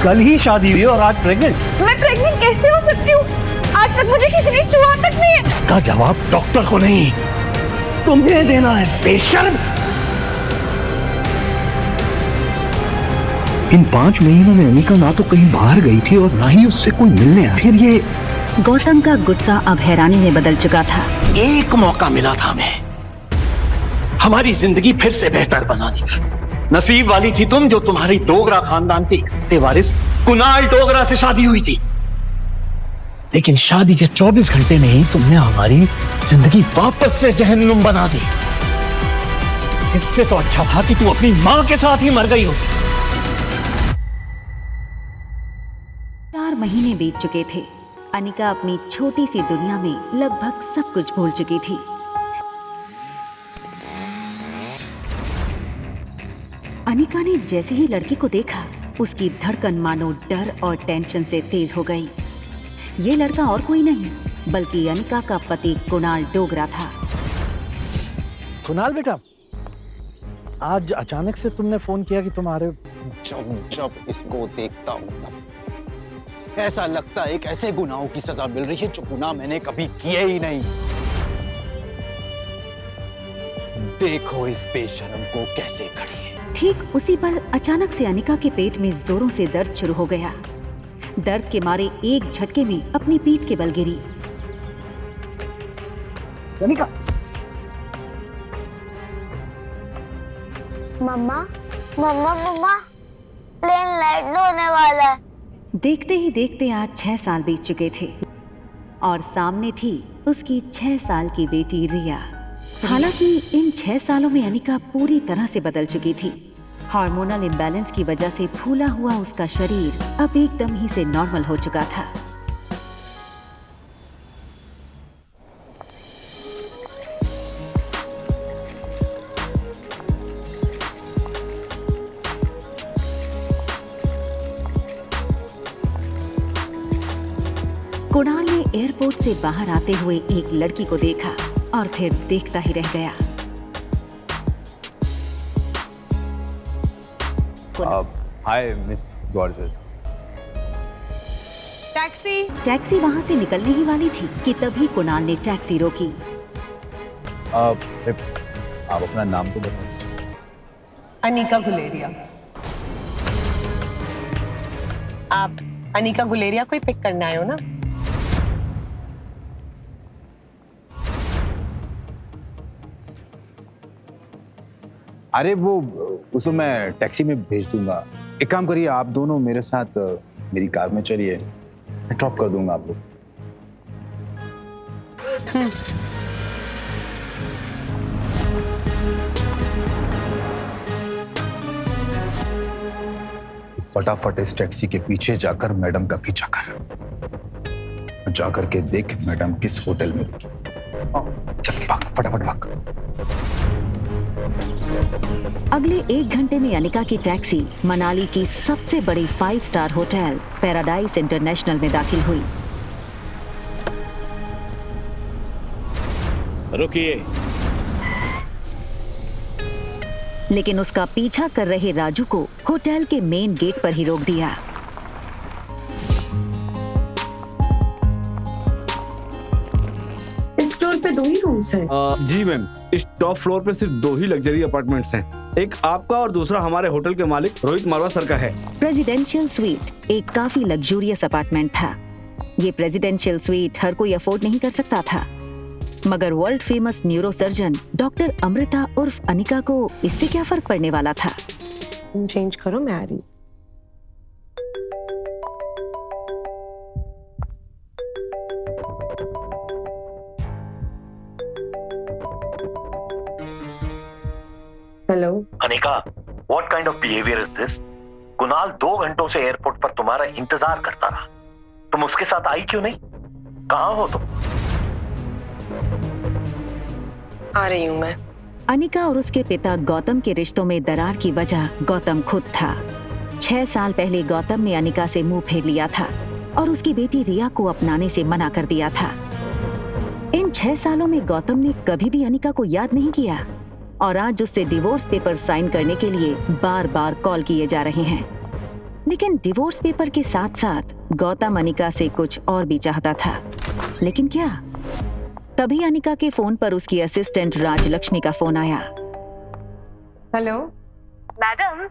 कल ही शादी हुई और आज प्रेग्नेंट। मैं प्रेग्नेंट कैसे हो सकती हूँ? आज तक मुझे किसी ने छुआ तक नहीं है। इसका जवाब डॉक्टर को नहीं, तुम्हें देना है, बेशर्म। इन 5 महीनों में अनिका ना तो कहीं बाहर गई थी और ना ही उससे कोई मिलने आया। फिर ये गौतम का गुस्सा अब हैरानी में बदल चुका था। एक मौका मिला था हमें हमारी जिंदगी फिर से बेहतर बनाने का। नसीब वाली थी तुम जो तुम्हारी डोगरा खानदान के इकलौते वारिस कुणाल डोगरा से शादी हुई थी। लेकिन शादी के 24 घंटे में ही तुमने हमारी जिंदगी वापस से जहन्नुम बना दी। इससे तो अच्छा था कि तू अपनी मां के साथ ही मर गई होती। 4 महीने बीत चुके थे। अनिका अपनी छोटी सी दुनिया में लगभग सब कुछ भूल चुकी थी। अनिका ने जैसे ही लड़की को देखा, उसकी धड़कन मानो डर और टेंशन से तेज हो गई। ये लड़का और कोई नहीं बल्कि अनिका का पति कुणाल डोगरा था। कुणाल बेटा, आज अचानक से तुमने फोन किया कि तुम्हारे जब इसको देखता हूँ ऐसा लगता है एक ऐसे गुनाहों की सजा मिल रही है जो गुनाह मैंने कभी किए ही नहीं। देखो इस बेशरम को कैसे खड़ी है। ठीक उसी पल अचानक से अनिका के पेट में जोरों से दर्द शुरू हो गया। दर्द के मारे एक झटके में अपनी पीठ के बल गिरी। अनिका, मम्मा मम्मा मम्मा, प्लेन लैंड होने वाला है। देखते ही देखते आज 6 साल बीत चुके थे और सामने थी उसकी 6 साल की बेटी रिया। हालांकि इन 6 सालों में अनिका पूरी तरह से बदल चुकी थी। हार्मोनल इम्बैलेंस की वजह से फूला हुआ उसका शरीर अब एकदम ही से नॉर्मल हो चुका था। कुणाल ने एयरपोर्ट से बाहर आते हुए एक लड़की को देखा और फिर देखता ही रह गया। Hi miss gorgeous. टैक्सी वहां से निकलने ही वाली थी कि तभी कुणाल ने टैक्सी रोकी। आप अपना नाम तो बता दीजिए। अनिका गुलेरिया। आप अनिका गुलेरिया को ही पिक करने आए हो ना? अरे वो उसको मैं टैक्सी में भेज दूंगा। एक काम करिए, आप दोनों मेरे साथ मेरी कार में चलिए, मैं ड्रॉप कर दूंगा आप लोग। फटाफट इस टैक्सी के पीछे जाकर मैडम का पीछा कर, जाकर के देख मैडम किस होटल में रुकी। चल भाग, फटाफट भाग। अगले 1 घंटे में अनिका की टैक्सी मनाली की सबसे बड़ी 5 स्टार होटल पैराडाइज इंटरनेशनल में दाखिल हुई। रुकिए। लेकिन उसका पीछा कर रहे राजू को होटल के मेन गेट पर ही रोक दिया। इस फ्लोर पे 2 ही रूम्स हैं। जी मैम, इस टॉप फ्लोर पे सिर्फ 2 ही लग्जरी अपार्टमेंट्स हैं। एक आपका और दूसरा हमारे होटल के मालिक रोहित मारवा सर का है। प्रेसिडेंशियल स्वीट एक काफी लग्जूरियस अपार्टमेंट था। ये प्रेसिडेंशियल स्वीट हर कोई अफोर्ड नहीं कर सकता था, मगर world famous neuro surgeon doctor Amrita उर्फ अनिका को इससे क्या फर्क पड़ने वाला था। तुम चेंज करो, मैं आ रही। Hello Anika, what kind of behaviour is this? Kunal 2 घंटों से एयरपोर्ट पर तुम्हारा इंतजार करता रहा, तुम उसके साथ आई क्यों नहीं? कहाँ हो तुम? आ रही हूँ मैं। अनिका और उसके पिता गौतम के रिश्तों में दरार की वजह गौतम खुद था। 6 साल पहले गौतम ने अनिका से मुंह फेर लिया था और उसकी बेटी रिया को अपनाने से मना कर दिया था। इन 6 सालों में गौतम ने कभी भी अनिका को याद नहीं किया और आज उससे डिवोर्स पेपर साइन करने के लिए बार बार कॉल किए जा रहे हैं। लेकिन डिवोर्स पेपर के साथ साथ गौतम अनिका से कुछ और भी चाहता था। लेकिन क्या? तभी अनिका के फोन पर उसकी असिस्टेंट राजलक्ष्मी का फोन आया। हेलो मैडम,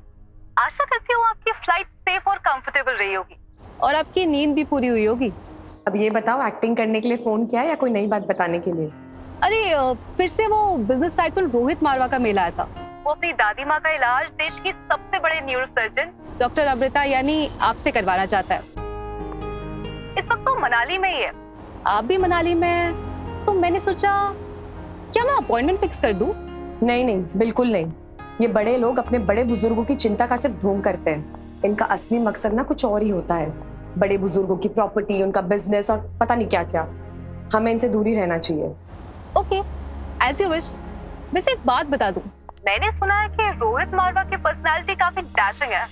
आशा करती हूँ आपकी फ्लाइट सेफ और कंफर्टेबल रही होगी और आपकी नींद भी पूरी हुई होगी। अब ये बताओ, एक्टिंग करने के लिए फोन किया या कोई नई बात बताने के लिए? अरे फिर से वो बिजनेस टाइकून रोहित मारवा का मेल आया था। वो अपनी दादी माँ का इलाज देश की सबसे बड़े न्यूरोसर्जन डॉक्टर अमृता यानी आपसे करवाना चाहता है। इस वक्त वो मनाली में ही है। आप भी मनाली में? तो मैंने सोचा क्या मैं अपॉइंटमेंट फिक्स कर दूं? नहीं नहीं, बिल्कुल नहीं। ये बड़े लोग अपने बड़े बुजुर्गों की चिंता का सिर्फ ढोंग करते हैं। इनका असली मकसद ना कुछ और ही होता है। बड़े बुजुर्गों की प्रॉपर्टी, उनका बिजनेस और पता नहीं क्या क्या। हमें इनसे दूरी रहना चाहिए। Okay, as you wish. वैसे एक बात बता दूं, मैंने सुना है कि रोहित मारवा की पर्सनालिटी काफी डैशिंग है।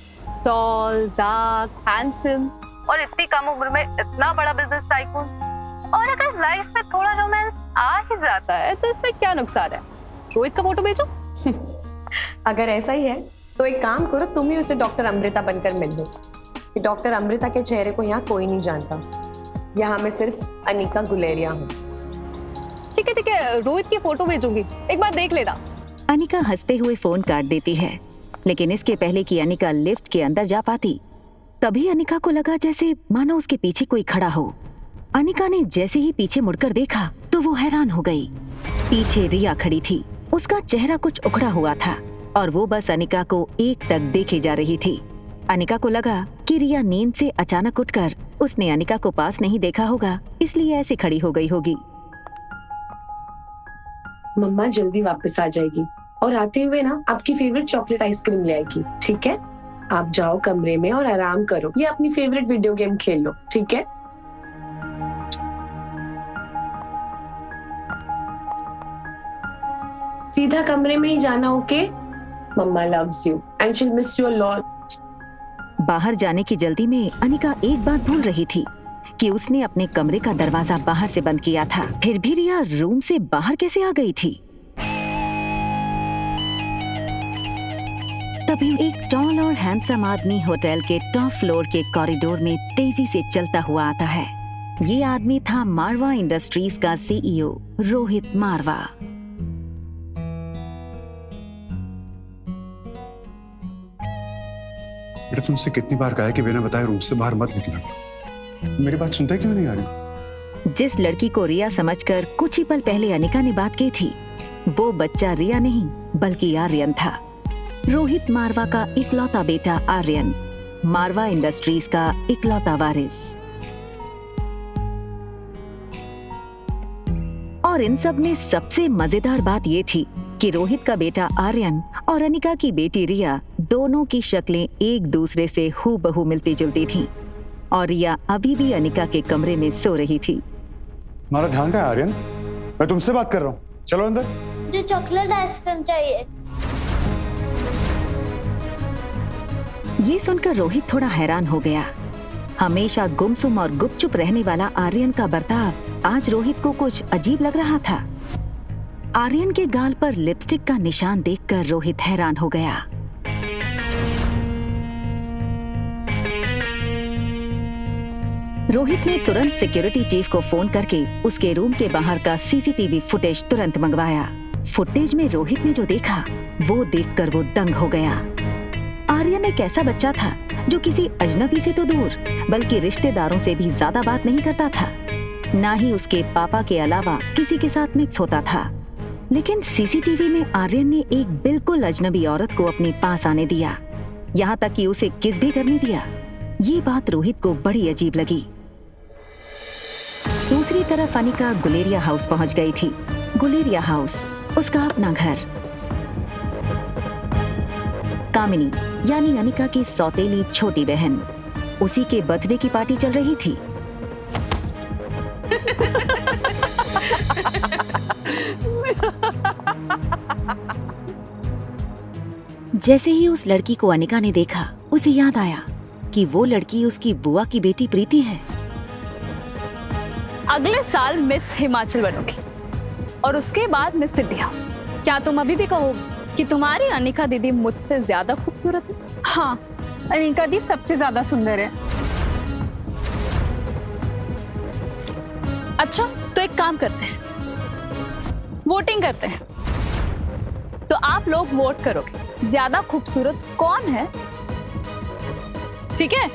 टॉल, डार्क, हैंडसम और इतनी कम उम्र में इतना बड़ा बिजनेस टाइकून। और अगर लाइफ में थोड़ा रोमांस आ ही जाता है तो इसमें क्या नुकसान है? रोहित का फोटो भेजो। अगर ऐसा ही है तो एक काम करो, तुम ही उसे डॉक्टर अमृता बनकर मिल लो। कि डॉक्टर अमृता के चेहरे को यहाँ कोई नहीं जानता। यहाँ मैं सिर्फ अनिका गुलेरिया हूँ। ठीक है, रोहित की फोटो भेजूंगी, एक बार देख लेना। अनिका हंसते हुए फोन काट देती है, लेकिन इसके पहले कि अनिका लिफ्ट के अंदर जा पाती, तभी अनिका को लगा जैसे मानो उसके पीछे कोई खड़ा हो। अनिका ने जैसे ही पीछे मुड़कर देखा तो वो हैरान हो गई। पीछे रिया खड़ी थी। उसका चेहरा कुछ उखड़ा हुआ था और वो बस अनिका को एकटक देखे जा रही थी। अनिका को लगा कि रिया नींद से अचानक उठकर उसने अनिका को पास नहीं देखा होगा, इसलिए ऐसे खड़ी हो गई होगी। मम्मा जल्दी वापस आ जाएगी और आते हुए ना आपकी फेवरेट चॉकलेट आइसक्रीम ले आएगी, ठीक है? आप जाओ कमरे में और आराम करो या अपनी फेवरेट वीडियो गेम खेल लो, ठीक है? सीधा कमरे में ही जाना, okay? Mamma loves you and she will miss you a lot. बाहर जाने की जल्दी में अनिका एक बात भूल रही थी कि उसने अपने कमरे का दरवाजा बाहर से बंद किया था। फिर भी रिया रूम से बाहर कैसे आ गई थी? तभी एक टॉल और हैंडसम आदमी होटल के टॉप फ्लोर के कॉरिडोर में तेजी से चलता हुआ आता है। ये आदमी था मारवा इंडस्ट्रीज का सीईओ रोहित मारवा। बेटा, तुमसे कितनी बार कहा है कि बिना बताए रूम से बाहर मत निकला करो। मेरी बात सुनते क्यों नहीं आ रही? जिस लड़की को रिया समझकर कुछ ही पल पहले अनिका ने बात की थी, वो बच्चा रिया नहीं बल्कि आर्यन था। रोहित मारवा का इकलौता बेटा आर्यन, मारवा इंडस्ट्रीज का इकलौता वारिस। और इन सब में सबसे मजेदार बात ये थी कि रोहित का बेटा आर्यन और अनिका की बेटी रिया दोनों की शक्लें एक दूसरे से हूबहू मिलती जुलती थीं। और रिया अभी भी अनिका के कमरे में सो रही थी। तुम्हारा ध्यान कहाँ है आर्यन? मैं तुमसे बात कर रहा हूँ, चलो अंदर। मुझे चॉकलेट आइसक्रीम चाहिए। ये सुनकर रोहित थोड़ा हैरान हो गया। हमेशा गुमसुम और गुपचुप रहने वाला आर्यन का बर्ताव आज रोहित को कुछ अजीब लग रहा था। आर्यन के गाल पर लिपस्टिक का निशान देखकर रोहित हैरान हो गया। रोहित ने तुरंत सिक्योरिटी चीफ को फोन करके उसके रूम के बाहर का सीसीटीवी फुटेज तुरंत मंगवाया। फुटेज में रोहित ने जो देखा वो देखकर वो दंग हो गया। आर्यन एक ऐसा बच्चा था जो किसी अजनबी से तो दूर बल्कि रिश्तेदारों से भी ज्यादा बात नहीं करता था, ना ही उसके पापा के अलावा किसी के साथ मिक्स होता था। लेकिन सीसीटीवी में आर्यन ने एक बिल्कुल अजनबी औरत को अपने पास आने दिया, यहाँ तक कि उसे किस भी करने दिया। ये बात रोहित को बड़ी अजीब लगी। दूसरी तरफ अनिका गुलेरिया हाउस पहुंच गई थी। गुलेरिया हाउस उसका अपना घर। कामिनी यानी अनिका की सौतेली छोटी बहन, उसी के बर्थडे की पार्टी चल रही थी। जैसे ही उस लड़की को अनिका ने देखा, उसे याद आया कि वो लड़की उसकी बुआ की बेटी प्रीति है। अगले साल मिस हिमाचल बनोगी और उसके बाद मिस इंडिया। क्या तुम अभी भी कहोगे कि तुम्हारी अनिका दीदी मुझसे ज्यादा खूबसूरत है? हाँ, अनिका दी सबसे ज्यादा सुंदर है। अच्छा तो एक काम करते हैं, वोटिंग करते हैं। तो आप लोग वोट करोगे ज्यादा खूबसूरत कौन है, ठीक है?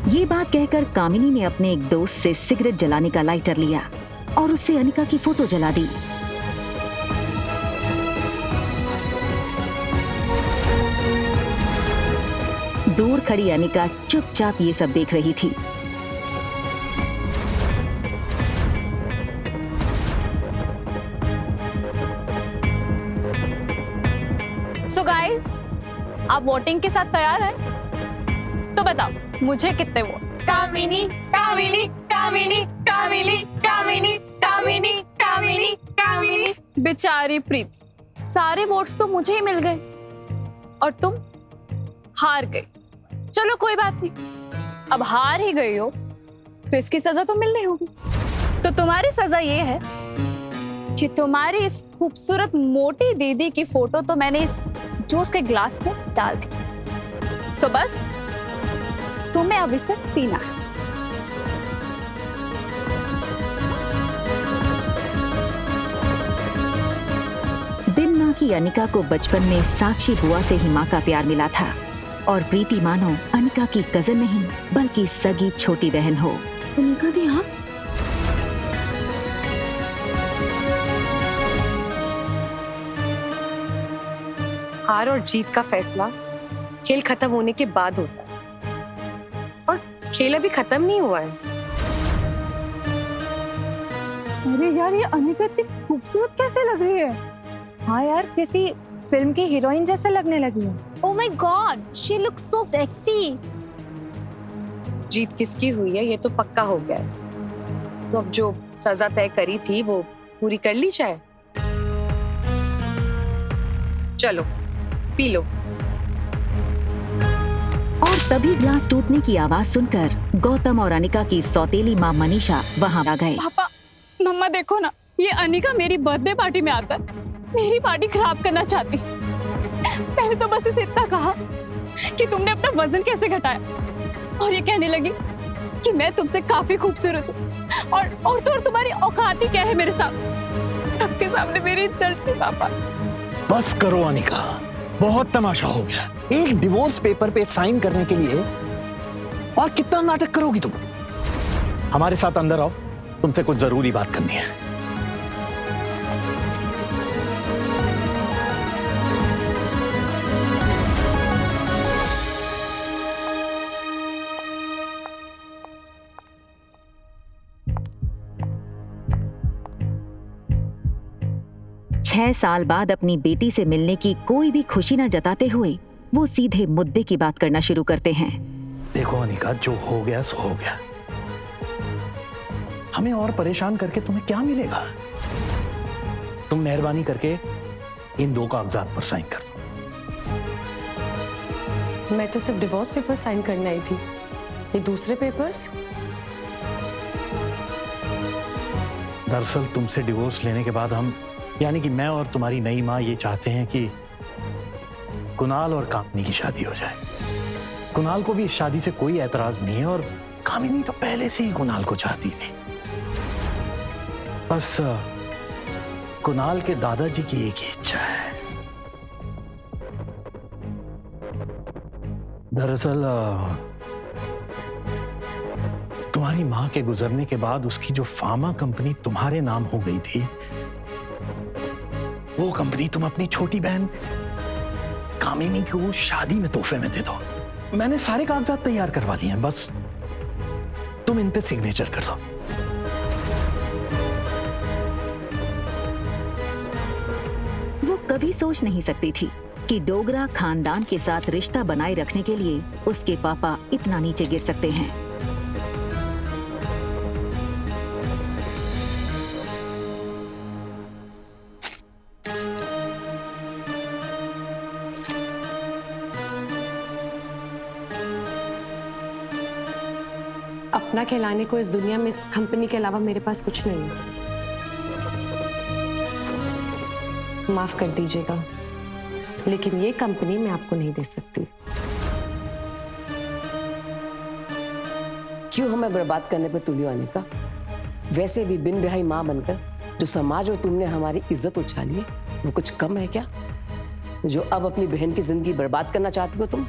ये बात कहकर कामिनी ने अपने एक दोस्त से सिगरेट जलाने का लाइटर लिया और उससे अनिका की फोटो जला दी। दूर खड़ी अनिका चुपचाप ये सब देख रही थी। सो गाइस, आप वोटिंग के साथ तैयार हैं? तो बताओ मुझे कितने वोट? कामिनी कामिनी कामिनी कामिनी कामिनी कामिनी कामिनी कामिनी। बेचारी प्रीति, सारे वोट्स तो मुझे ही मिल गए और तुम हार गई। चलो कोई बात नहीं, अब हार ही गई हो तो इसकी सजा तो मिलनी होगी। तो तुम्हारी सजा ये है कि तुम्हारी इस खूबसूरत मोटी दीदी की फोटो तो मैंने इस जूस के ग्लास में डाल दी, तो बस तुम्हें अब इसे पीना है। बिन माँ की अनिका को बचपन में साक्षी बुआ से ही माँ का प्यार मिला था और प्रीति मानो अनिका की कजन नहीं बल्कि सगी छोटी बहन हो। अनिका दी आप? हार और जीत का फैसला खेल खत्म होने के बाद होता है और खेल अभी खत्म नहीं हुआ है। अरे यार, ये अनिका इतनी खूबसूरत कैसे लग रही है? हाँ यार, किसी फिल्म की हीरोइन जैसे लगने लगी है। Oh my God, she looks so sexy. जीत किसकी हुई है ये तो पक्का हो गया है, तो अब जो सजा तय करी थी वो पूरी कर ली जाए। चलो पी लो। और तभी ग्लास टूटने की आवाज सुनकर गौतम और अनिका की सौतेली माँ मनीषा वहां आ गए। पापा, मम्मा देखो ना, ये अनिका मेरी बर्थडे पार्टी में आकर मेरी पार्टी खराब करना चाहती। मैंने तो बस इसे इतना कहा कि तुमने अपना वजन कैसे घटाया, और ये कहने लगी कि मैं तुमसे काफी खूबसूरत हूँ और तो तुम्हारी औकात ही क्या है मेरे साथ। सबके सामने मेरी इज्जत थी पापा। बस करो अनिका, बहुत तमाशा हो गया। एक डिवोर्स पेपर पे साइन करने के लिए और कितना नाटक करोगी तुम? हमारे साथ अंदर आओ, तुमसे कुछ जरूरी बात करनी है। छह साल बाद अपनी बेटी से मिलने की कोई भी खुशी न जताते हुए वो सीधे मुद्दे की बात करना शुरू करते हैं। देखो अनिका, जो हो गया सो हो गया। हमें और परेशान करके तुम्हें क्या मिलेगा? तुम मेहरबानी करके इन दो कागजात पर साइन कर दो। मैं तो सिर्फ डिवोर्स पेपर साइन करने आई थी, ये दूसरे पेपर्स? दरअसल तुमसे डिवोर्स लेने के बाद हम, यानी कि मैं और तुम्हारी नई माँ, ये चाहते हैं कि कुणाल और कामिनी की शादी हो जाए। कुणाल को भी इस शादी से कोई एतराज नहीं है और कामिनी तो पहले से ही कुणाल को चाहती थी। बस कुणाल के दादाजी की एक ही इच्छा है। दरअसल तुम्हारी माँ के गुजरने के बाद उसकी जो फार्मा कंपनी तुम्हारे नाम हो गई थी, वो कंपनी तुम अपनी छोटी बहन कामिनी को शादी में तोहफे में दे दो। मैंने सारे कागजात तैयार करवा दिए हैं, बस तुम इन पे सिग्नेचर कर दो। वो कभी सोच नहीं सकती थी कि डोगरा खानदान के साथ रिश्ता बनाए रखने के लिए उसके पापा इतना नीचे गिर सकते हैं। अपना कहलाने को इस दुनिया में इस कंपनी के अलावा मेरे पास कुछ नहीं है। माफ कर दीजिएगा, लेकिन ये कंपनी मैं आपको नहीं दे सकती। क्यों हमें बर्बाद करने पर तुली हो अनिका? वैसे भी बिन ब्याही माँ बनकर जो समाज में तुमने हमारी इज्जत उछाली है वो कुछ कम है क्या, जो अब अपनी बहन की जिंदगी बर्बाद करना चाहती हो तुम?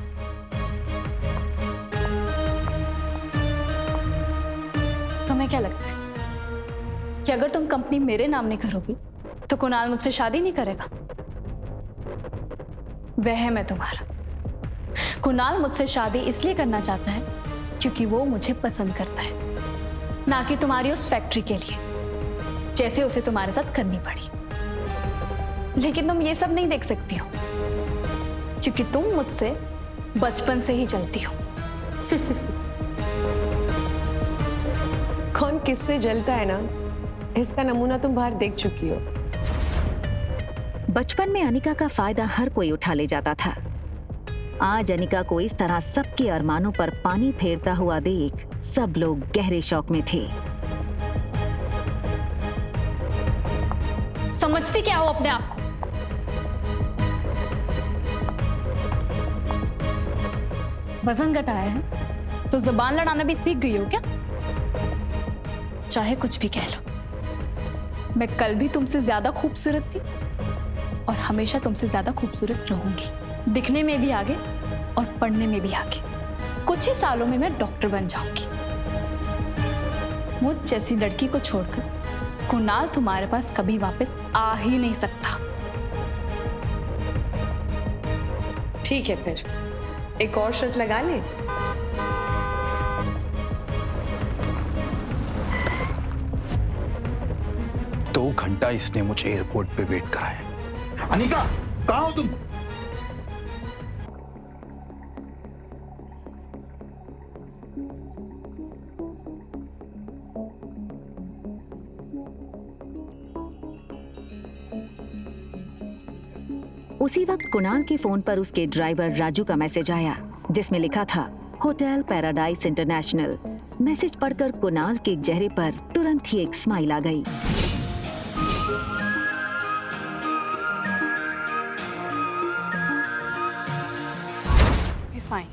तुम्हें क्या लगता है कि अगर तुम कंपनी मेरे नाम नहीं करोगी तो कुणाल मुझसे शादी नहीं करेगा? वह मैं तुम्हारा। कुणाल मुझसे शादी इसलिए करना चाहता है क्योंकि वो मुझे पसंद करता है, ना कि तुम्हारी उस फैक्ट्री के लिए जैसे उसे तुम्हारे साथ करनी पड़ी। लेकिन तुम ये सब नहीं देख सकती हो क्योंकि तुम मुझसे बचपन से ही चलती हो। कौन किससे जलता है ना, इसका नमूना तुम बाहर देख चुकी हो। बचपन में अनिका का फायदा हर कोई उठा ले जाता था। आज अनिका को इस तरह सबके अरमानों पर पानी फेरता हुआ देख सब लोग गहरे शौक में थे। समझती क्या हो अपने आप को? वजन घटाया है तो जुबान लड़ाना भी सीख गई हो क्या? चाहे कुछ भी कह लो, मैं कल भी तुमसे ज्यादा खूबसूरत थी और हमेशा तुमसे ज्यादा खूबसूरत रहूंगी, दिखने में भी आगे और पढ़ने में भी आगे। कुछ ही सालों में मैं डॉक्टर बन जाऊंगी। मुझ जैसी लड़की को छोड़कर कुणाल तुम्हारे पास कभी वापस आ ही नहीं सकता। ठीक है, फिर एक और शर्त लगा ले। दो घंटा इसने मुझे एयरपोर्ट पे वेट कराया। अनिका, कहाँ हो तुम? उसी वक्त कुणाल के फोन पर उसके ड्राइवर राजू का मैसेज आया जिसमें लिखा था होटल पैराडाइज इंटरनेशनल। मैसेज पढ़कर कुणाल के चेहरे पर तुरंत ही एक स्माइल आ गई। फाइन,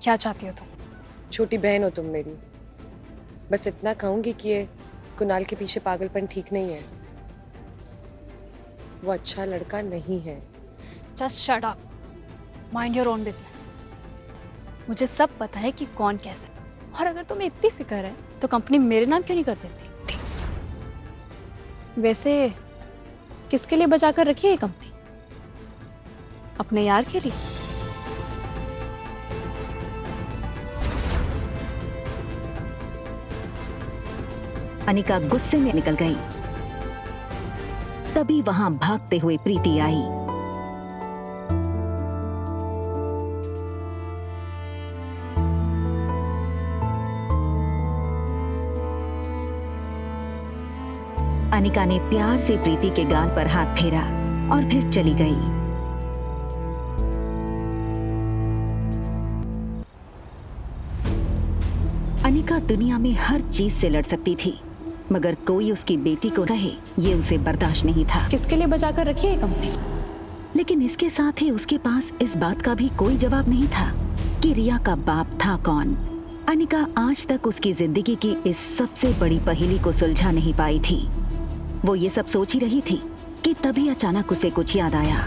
क्या चाहती हो तुम? छोटी बहन हो तुम मेरी, बस इतना कहूंगी कि ये कुणाल के पीछे पागलपन ठीक नहीं है। वो अच्छा लड़का नहीं है। Just shut up, mind your own business. मुझे सब पता है कि कौन कैसा है, और अगर तुम्हें इतनी फिक्र है तो कंपनी मेरे नाम क्यों नहीं कर देती? वैसे किसके लिए बचा कर रखी है ये कंपनी? अपने यार के लिए? अनिका गुस्से में निकल गई। तभी वहां भागते हुए प्रीति आई। अनिका ने प्यार से प्रीति के गाल पर हाथ फेरा और फिर चली गई। अनिका दुनिया में हर चीज से लड़ सकती थी, मगर कोई उसकी बेटी को कहे ये उसे बर्दाश्त नहीं था। किसके लिए बचा कर रखी है कंपनी? लेकिन इसके साथ ही उसके पास इस बात का भी कोई जवाब नहीं था कि रिया का बाप था कौन। अनिका आज तक उसकी जिंदगी की इस सबसे बड़ी पहेली को सुलझा नहीं पाई थी। वो ये सब सोच ही रही थी कि तभी अचानक उसे कुछ याद आया।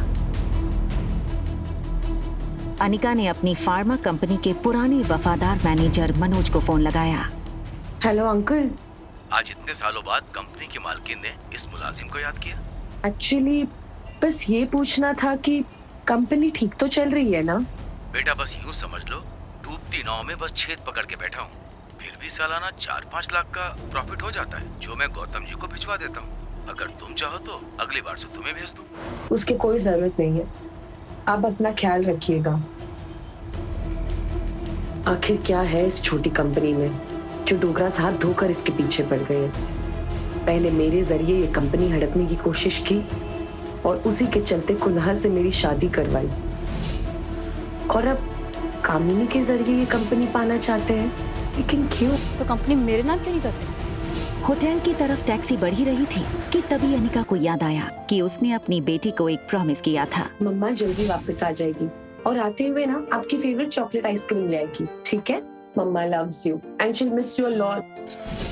अनिका ने अपनी फार्मा कंपनी के पुराने वफादार मैनेजर मनोज को फोन लगाया। Hello uncle. आज इतने सालों बाद कंपनी की मालकिन ने इस मुलाजिम को याद किया? एक्चुअली बस ये पूछना था कि कंपनी ठीक तो चल रही है ना? बेटा बस यूं समझ लो, डूबती नाव में बस छेद पकड़ के बैठा हूँ। फिर भी सालाना 4-5 लाख का प्रॉफिट हो जाता है, जो मैं गौतम जी को भिजवा देता हूँ। अगर तुम चाहो तो अगली बार से तुम्हें भेज दूँ। उसकी कोई जरूरत नहीं है, आप अपना ख्याल रखिएगा। आखिर क्या है इस छोटी कंपनी में जो डोगरास हाथ धोकर इसके पीछे पड़ गए? पहले मेरे जरिए ये कंपनी हड़पने की कोशिश की और उसी के चलते कुणाल से मेरी शादी करवाई, और अब कामिनी के जरिए ये कंपनी पाना चाहते हैं। लेकिन क्यों? तो कंपनी मेरे नाम क्यों नहीं कर देती? होटल की तरफ टैक्सी बढ़ी रही थी कि तभी अनिका को याद आया कि उसने अपनी बेटी को एक प्रॉमिस किया था। मम्मा जल्दी वापस आ जाएगी और आते हुए ना आपकी फेवरेट चॉकलेट आइसक्रीम ले आएगी, ठीक है? Mama loves you and she'll miss you a lot.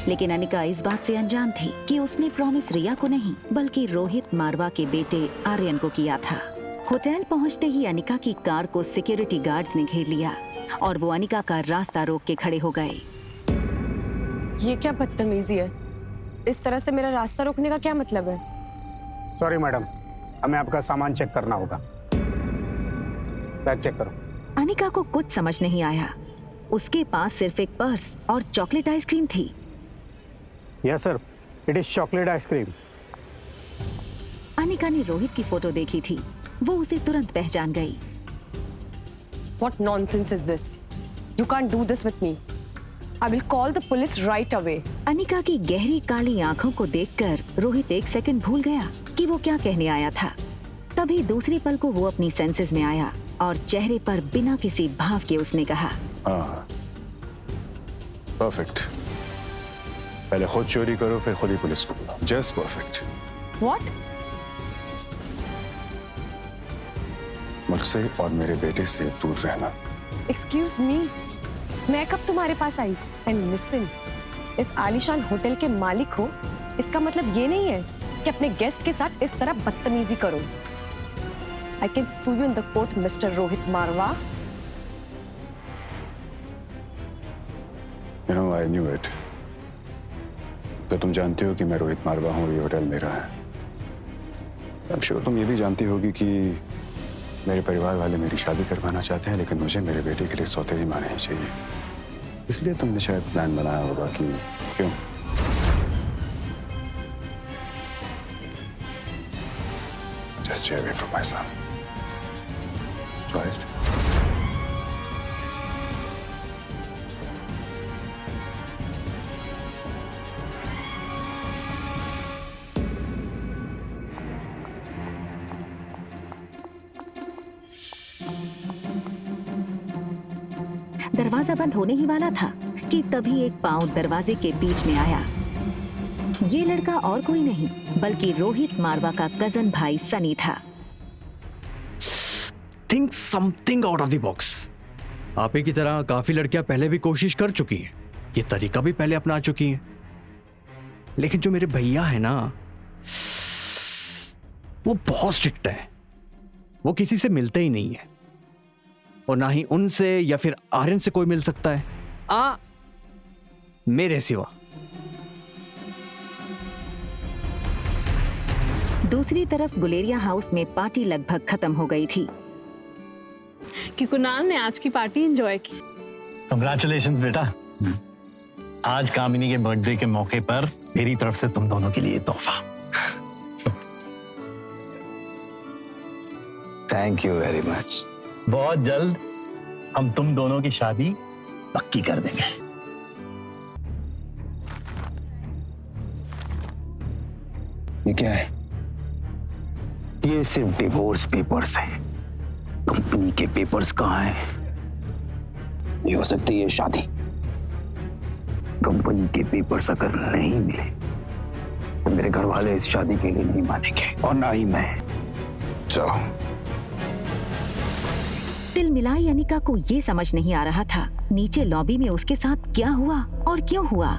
लेकिन अनिका इस बात से अनजान थी कि उसने प्रॉमिस रिया को नहीं बल्कि रोहित मारवा के बेटे आर्यन को किया था। होटल पहुंचते ही अनिका की कार को सिक्योरिटी गार्ड्स ने घेर लिया और वो अनिका का रास्ता रोक के खड़े हो गए। ये क्या बदतमीजी है? इस तरह से मेरा रास्ता रोकने का क्या मतलब है? सॉरी मैडम, हमें आपका सामान चेक करना होगा। बैग चेक करो। अनिका को कुछ समझ नहीं आया। उसके पास सिर्फ एक पर्स और चॉकलेट आइसक्रीम थी। Yes sir, it is chocolate ice cream. Anika ने रोहित की फोटो देखी थी, वो उसे तुरंत पहचान गई। What nonsense is this? You can't do this with me. I will call the police right away. Anika की गहरी काली आंखों को देखकर रोहित एक सेकंड भूल गया कि वो क्या कहने आया था। तभी दूसरे पल को वो अपनी सेंसेस में आया और चेहरे पर बिना किसी भाव के उसने कहा, हाँ, परफेक्ट। पहले खुद चोरी करो फिर खुद ही पुलिस को बुलाओ। Just perfect. What? मुझसे और मेरे बेटे से दूर रहना। Excuse me. मैं कब तुम्हारे पास आई? And listen, इस आलीशान होटल के मालिक हो, इसका मतलब ये नहीं है कि अपने गेस्ट के साथ इस तरह बदतमीजी करो। I can sue you in the court, Mr. Rohit Marwa. You know, I knew it. तो तुम जानती हो कि मैं रोहित मारवा हूँ, ये होटल मेरा है। I'm sure तुम ये भी जानती होगी कि मेरे परिवार वाले मेरी शादी करवाना चाहते हैं, लेकिन मुझे मेरे बेटे के लिए सौतेली माँ नहीं चाहिए। इसलिए तुमने शायद प्लान बनाया होगा कि क्यों? Just stay away from my son. Right? दरवाजा बंद होने ही वाला था कि तभी एक पांव दरवाजे के बीच में आया। ये लड़का और कोई नहीं बल्कि रोहित मारवा का कजन भाई सनी था। Think something out of the box. आप ही की तरह काफी लड़कियां पहले भी कोशिश कर चुकी हैं, ये तरीका भी पहले अपना चुकी हैं, लेकिन जो मेरे भैया है ना, वो बहुत स्ट्रिक्ट है। वो किसी से मिलते ही नहीं है और ना ही उनसे या फिर आर्यन से कोई मिल सकता है, मेरे सिवा। दूसरी तरफ गुलेरिया हाउस में पार्टी लगभग खत्म हो गई थी कि कुणाल ने आज की पार्टी एंजॉय की। कंग्रेचुलेशंस बेटा। आज कामिनी के बर्थडे के मौके पर मेरी तरफ से तुम दोनों के लिए तोहफा। Thank you very much. बहुत जल्द हम तुम दोनों की शादी पक्की कर देंगे। ये क्या है? ये सिर्फ डिवोर्स पेपर्स है। कंपनी के पेपर्स कहाँ हैं? ये हो सकती है शादी। कंपनी के पेपर्स अगर नहीं मिले तो मेरे घर वाले इस शादी के लिए नहीं मानेंगे और ना ही मैं। चलो। तिलमिलाई अनिका को ये समझ नहीं आ रहा था नीचे लॉबी में उसके साथ क्या हुआ और क्यों हुआ।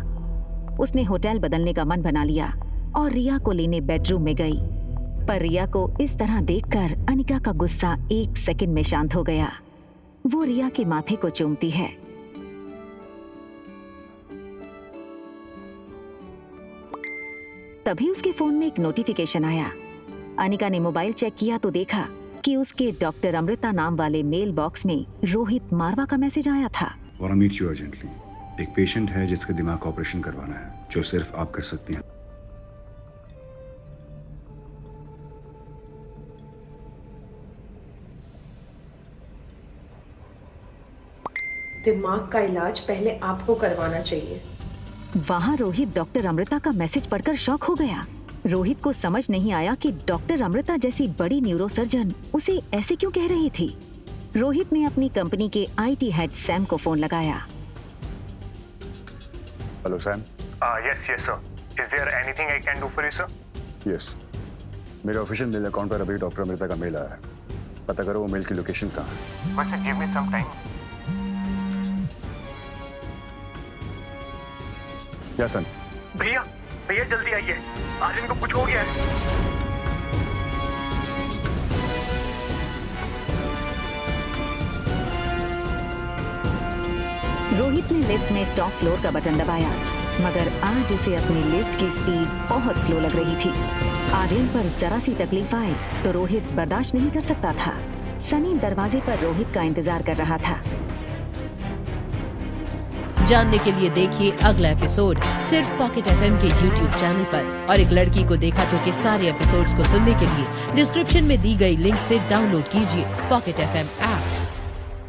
उसने होटल बदलने का मन बना लिया और रिया को लेने बेडरूम में गई, पर रिया को इस तरह देखकर अनिका का गुस्सा एक सेकंड में शांत हो गया। वो रिया के माथे को चूमती है। तभी उसके फोन में एक नोटिफिकेशन आया। अनिका ने मोबाइल चेक किया तो देखा कि उसके डॉक्टर अमृता नाम वाले मेल बॉक्स में रोहित मारवा का मैसेज आया था। और मीट यू अर्जेंटली। एक पेशेंट है जिसका दिमाग का ऑपरेशन करवाना है, जो सिर्फ आप कर सकती हैं। दिमाग का इलाज पहले आपको करवाना चाहिए। वहाँ रोहित डॉक्टर अमृता का मैसेज पढ़कर शॉक हो गया। रोहित को समझ नहीं आया कि डॉक्टर अमृता जैसी बड़ी न्यूरोसर्जन उसे ऐसे क्यों कह रही थी। रोहित ने अपनी कंपनी के आईटी हेड सैम को फोन लगाया। Hello Sam. Yes yes sir. Is there anything I can do for you sir? Yes, मेरे ऑफिशियल मेल अकाउंट पर अभी डॉक्टर अमृता का मेल आया है। पता करो वो मेल की लोकेशन कहाँ है। बस गिव मी सम टाइम। या सन? भैया भैया जल्दी आइए, आर्यन को कुछ हो गया है। रोहित ने लिफ्ट में टॉप फ्लोर का बटन दबाया, मगर आज उसे अपनी लिफ्ट की स्पीड बहुत स्लो लग रही थी। आर्यन पर जरा सी तकलीफ आए तो रोहित बर्दाश्त नहीं कर सकता था। सनी दरवाजे पर रोहित का इंतजार कर रहा था। जानने के लिए देखिए अगला एपिसोड सिर्फ पॉकेट FM के YouTube चैनल पर। और एक लड़की को देखा तो के सारे एपिसोड्स को सुनने के लिए डिस्क्रिप्शन में दी गई लिंक से डाउनलोड कीजिए पॉकेट FM ऐप।